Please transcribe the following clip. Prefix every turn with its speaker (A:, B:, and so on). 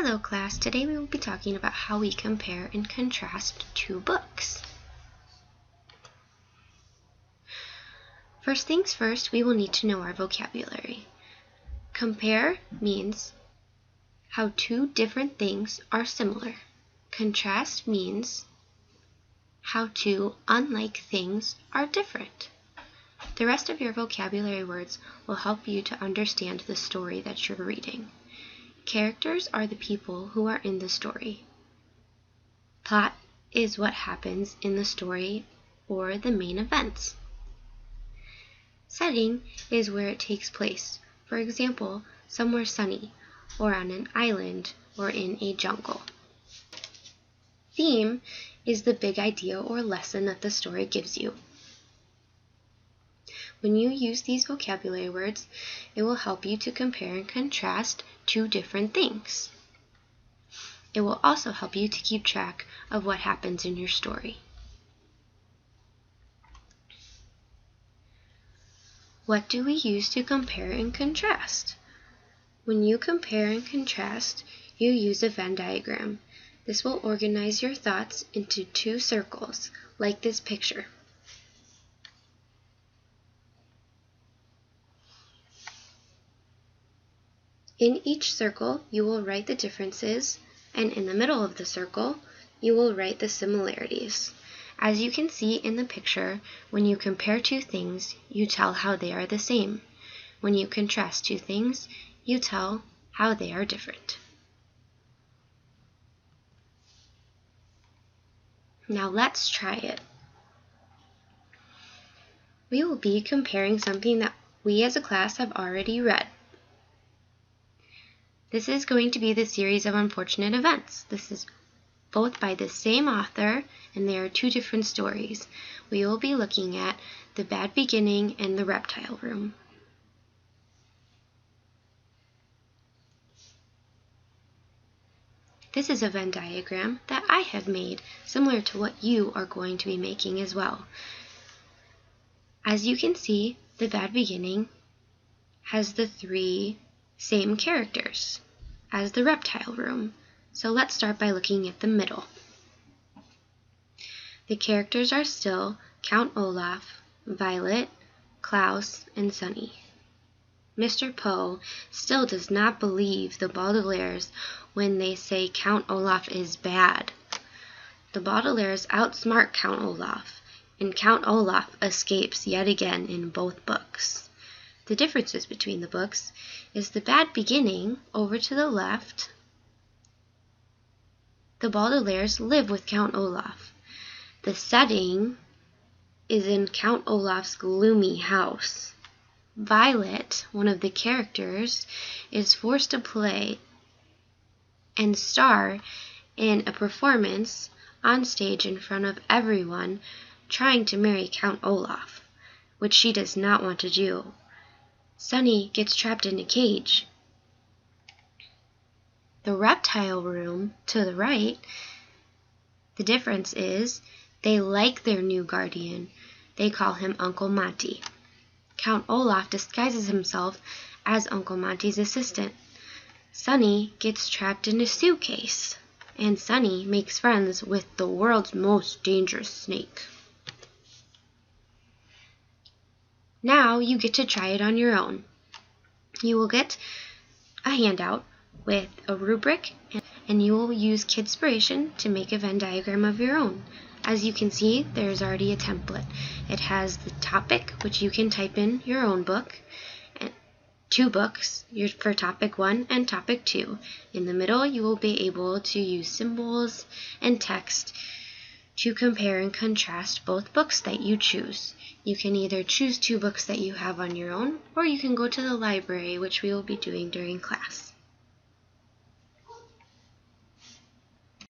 A: Hello class, today we will be talking about how we compare and contrast two books. First things first, we will need to know our vocabulary. Compare means how two different things are similar. Contrast means how two unlike things are different. The rest of your vocabulary words will help you to understand the story that you're reading. Characters are the people who are in the story. Plot is what happens in the story or the main events. Setting is where it takes place. For example, somewhere sunny, or on an island, or in a jungle. Theme is the big idea or lesson that the story gives you. When you use these vocabulary words, it will help you to compare and contrast two different things. It will also help you to keep track of what happens in your story. What do we use to compare and contrast? When you compare and contrast, you use a Venn diagram. This will organize your thoughts into two circles, like this picture. In each circle, you will write the differences, and in the middle of the circle, you will write the similarities. As you can see in the picture, when you compare two things, you tell how they are the same. When you contrast two things, you tell how they are different. Now let's try it. We will be comparing something that we as a class have already read. This is going to be the series of unfortunate events. This is both by the same author, and they are two different stories. We will be looking at The Bad Beginning and The Reptile Room. This is a Venn diagram that I have made, similar to what you are going to be making as well. As you can see, The Bad Beginning has the three same characters as The Reptile Room. So let's start by looking at the middle. The characters are still Count Olaf, Violet, Klaus, and Sunny. Mr. Poe still does not believe the Baudelaires when they say Count Olaf is bad. The Baudelaires outsmart Count Olaf, and Count Olaf escapes yet again in both books. The differences between the books is The Bad Beginning, over to the left. The Baudelaires live with Count Olaf. The setting is in Count Olaf's gloomy house. Violet, one of the characters, is forced to play and star in a performance on stage in front of everyone, trying to marry Count Olaf, which she does not want to do. Sunny gets trapped in a cage. The Reptile Room, to the right, the difference is they like their new guardian. They call him Uncle Monty. Count Olaf disguises himself as Uncle Monty's assistant. Sunny gets trapped in a suitcase, and Sunny makes friends with the world's most dangerous snake. Now you get to try it on your own. You will get a handout with a rubric, and you will use Kidspiration to make a Venn diagram of your own. As you can see, there's already a template. It has the topic, which you can type in your own book, and two books for topic 1 and topic 2. In the middle, you will be able to use symbols and text to compare and contrast both books that you choose. You can either choose two books that you have on your own, or you can go to the library, which we will be doing during class.